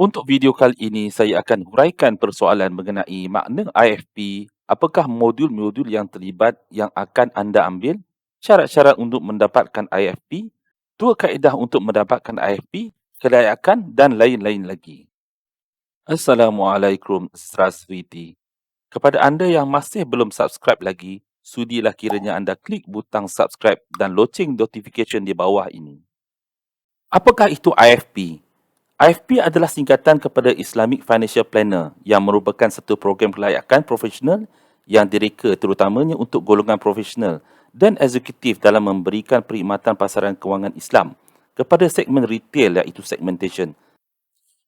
Untuk video kali ini, saya akan huraikan persoalan mengenai makna IFP, apakah modul-modul yang terlibat yang akan anda ambil, syarat-syarat untuk mendapatkan IFP, dua kaedah untuk mendapatkan IFP, kelayakan dan lain-lain lagi. Assalamualaikum, Sraswiti. Kepada anda yang masih belum subscribe lagi, sudilah kiranya anda klik butang subscribe dan loceng notification di bawah ini. Apakah itu IFP? IFP adalah singkatan kepada Islamic Financial Planner yang merupakan satu program kelayakan profesional yang direka terutamanya untuk golongan profesional dan eksekutif dalam memberikan perkhidmatan pasaran kewangan Islam kepada segmen retail iaitu segmentation.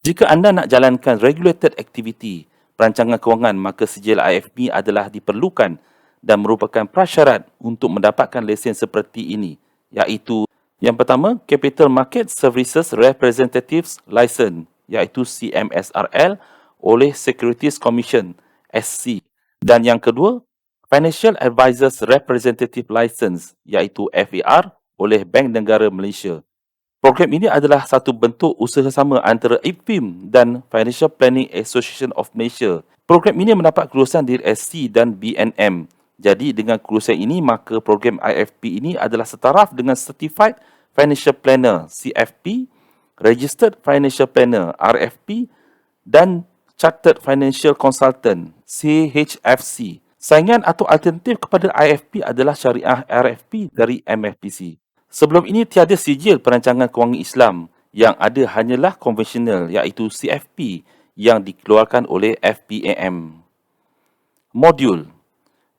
Jika anda nak jalankan regulated activity perancangan kewangan, maka sijil IFP adalah diperlukan dan merupakan prasyarat untuk mendapatkan lesen seperti ini, iaitu yang pertama, Capital Market Services Representatives License, iaitu CMSRL oleh Securities Commission, SC. Dan yang kedua, Financial Advisors Representative License, iaitu FAR oleh Bank Negara Malaysia. Program ini adalah satu bentuk usaha sama antara IPFIM dan Financial Planning Association of Malaysia. Program ini mendapat kelulusan dari SC dan BNM. Jadi dengan kelulusan ini, maka program IFP ini adalah setaraf dengan Certified Financial Planner CFP, Registered Financial Planner RFP dan Chartered Financial Consultant CHFC. Saingan atau alternatif kepada IFP adalah Syariah RFP dari MFPC. Sebelum ini tiada sijil perancangan kewangan Islam, yang ada hanyalah konvensional iaitu CFP yang dikeluarkan oleh FPAM. Modul.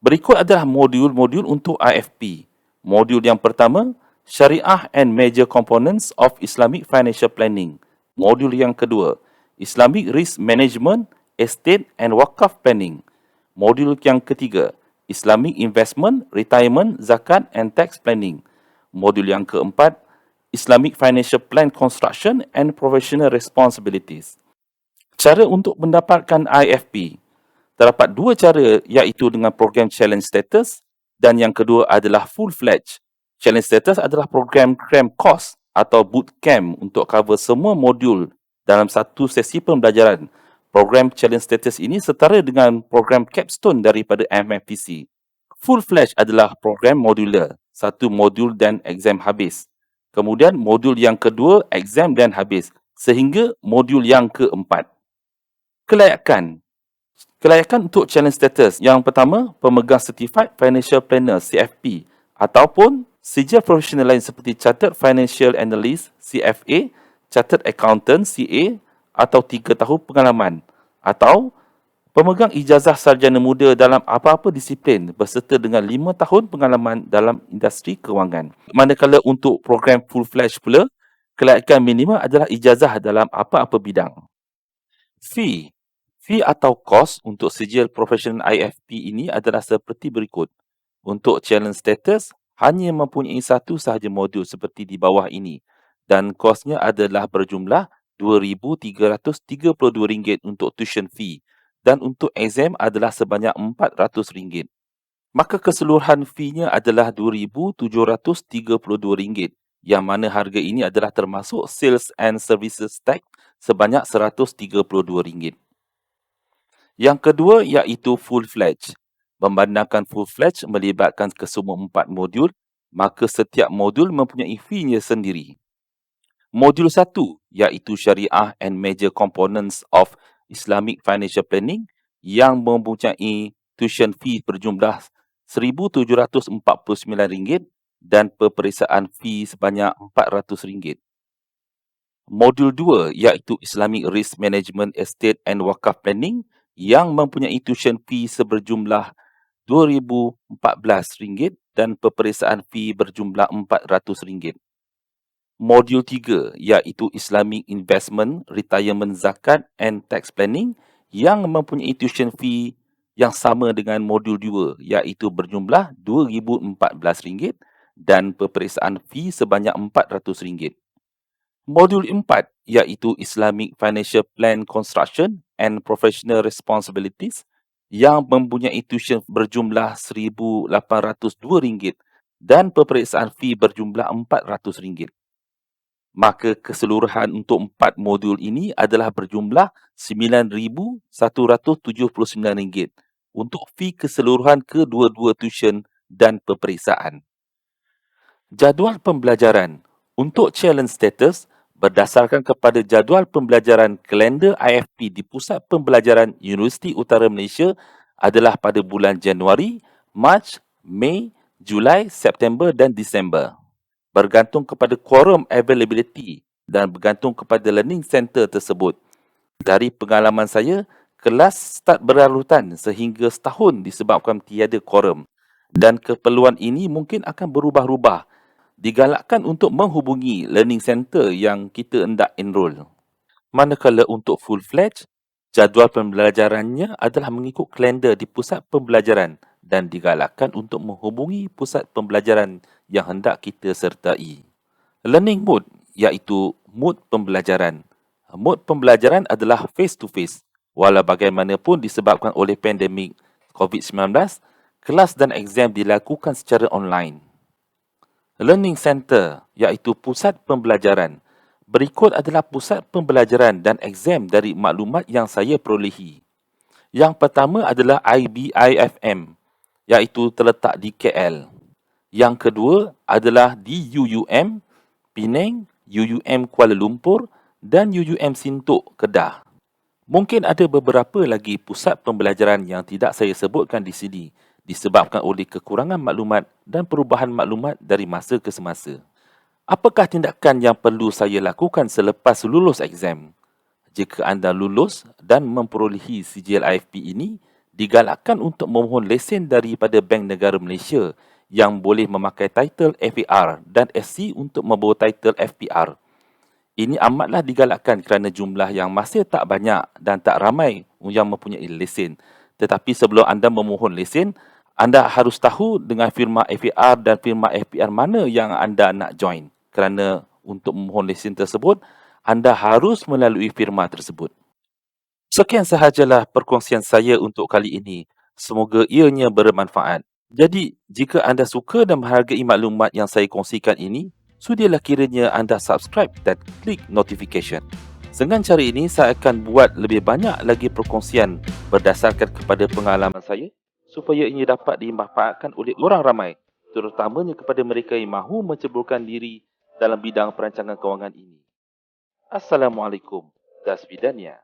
Berikut adalah modul-modul untuk IFP. Modul yang pertama, Syariah and Major Components of Islamic Financial Planning. Modul yang kedua, Islamic Risk Management, Estate and Wakaf Planning. Modul yang ketiga, Islamic Investment, Retirement, Zakat and Tax Planning. Modul yang keempat, Islamic Financial Plan Construction and Professional Responsibilities. Cara untuk mendapatkan IFP. Terdapat dua cara, iaitu dengan program Challenge Status dan yang kedua adalah Full-Fledged. Challenge Status adalah program cram course atau bootcamp untuk cover semua modul dalam satu sesi pembelajaran. Program Challenge Status ini setara dengan program Capstone daripada MFPC. Full-Fledged adalah program modular, satu modul dan exam habis. Kemudian modul yang kedua, exam dan habis, sehingga modul yang keempat. Kelayakan. Kelayakan untuk challenge status. Yang pertama, pemegang Certified Financial Planner CFP ataupun sijil profesional lain seperti Chartered Financial Analyst CFA, Chartered Accountant CA atau 3 tahun pengalaman, atau pemegang ijazah sarjana muda dalam apa-apa disiplin berserta dengan 5 tahun pengalaman dalam industri kewangan. Manakala untuk program full-fledged pula, kelayakan minimum adalah ijazah dalam apa-apa bidang. Fee. Fee atau kos untuk sijil profesional IFP ini adalah seperti berikut. Untuk challenge status, hanya mempunyai satu sahaja modul seperti di bawah ini dan kosnya adalah berjumlah RM2,332 untuk tuition fee dan untuk exam adalah sebanyak RM400. Maka keseluruhan fee-nya adalah RM2,732 yang mana harga ini adalah termasuk sales and services tax sebanyak RM132. Yang kedua iaitu full-fledged. Memandangkan full-fledged melibatkan kesemua 4 modul, maka setiap modul mempunyai fee-nya sendiri. Modul 1 iaitu Syariah and Major Components of Islamic Financial Planning yang mempunyai tuition fee berjumlah RM1,749 dan peperiksaan fee sebanyak RM400. Modul 2 iaitu Islamic Risk Management, Estate and Wakaf Planning yang mempunyai tuition fee seberjumlah RM2,014 dan peperiksaan fee berjumlah RM400. Modul 3 iaitu Islamic Investment, Retirement, Zakat and Tax Planning yang mempunyai tuition fee yang sama dengan modul 2 iaitu berjumlah RM2,014 dan peperiksaan fee sebanyak RM400. Modul 4 iaitu Islamic Financial Plan Construction and Professional Responsibilities yang mempunyai tuition berjumlah RM1,802 dan peperiksaan fee berjumlah RM400. Maka keseluruhan untuk 4 modul ini adalah berjumlah RM9,179 untuk fee keseluruhan kedua-dua tuition dan peperiksaan. Jadual pembelajaran untuk challenge status berdasarkan kepada jadual pembelajaran kalender IFP di Pusat Pembelajaran Universiti Utara Malaysia adalah pada bulan Januari, Mac, Mei, Julai, September dan Disember. Bergantung kepada quorum availability dan bergantung kepada learning center tersebut. Dari pengalaman saya, kelas start berlarutan sehingga setahun disebabkan tiada quorum dan keperluan ini mungkin akan berubah-ubah. Digalakkan untuk menghubungi learning center yang kita hendak enrol. Manakala untuk full-fledged, jadual pembelajarannya adalah mengikut kalender di pusat pembelajaran dan digalakkan untuk menghubungi pusat pembelajaran yang hendak kita sertai. Learning mode iaitu mode pembelajaran. Mode pembelajaran adalah face-to-face. Walau bagaimanapun disebabkan oleh pandemik COVID-19, kelas dan exam dilakukan secara online. Learning Center iaitu pusat pembelajaran. Berikut adalah pusat pembelajaran dan exam dari maklumat yang saya perolehi. Yang pertama adalah IBIFM iaitu terletak di KL. Yang kedua adalah di UUM, Penang, UUM Kuala Lumpur dan UUM Sintok, Kedah. Mungkin ada beberapa lagi pusat pembelajaran yang tidak saya sebutkan di sini disebabkan oleh kekurangan maklumat dan perubahan maklumat dari masa ke semasa. Apakah tindakan yang perlu saya lakukan selepas lulus exam? Jika anda lulus dan memperolehi sijil IFP ini, digalakkan untuk memohon lesen daripada Bank Negara Malaysia yang boleh memakai title FAR dan SC untuk membawa title FPR. Ini amatlah digalakkan kerana jumlah yang masih tak banyak dan tak ramai yang mempunyai lesen. Tetapi sebelum anda memohon lesen, anda harus tahu dengan firma FAR dan firma FPR mana yang anda nak join. Kerana untuk memohon lesen tersebut, anda harus melalui firma tersebut. Sekian sahajalah perkongsian saya untuk kali ini. Semoga ianya bermanfaat. Jadi, jika anda suka dan menghargai maklumat yang saya kongsikan ini, sudilah kiranya anda subscribe dan klik notification. Dengan cara ini, saya akan buat lebih banyak lagi perkongsian berdasarkan kepada pengalaman saya supaya ini dapat dimanfaatkan oleh orang ramai, terutamanya kepada mereka yang mahu menceburkan diri dalam bidang perancangan kewangan ini. Assalamualaikum. Das Vidania.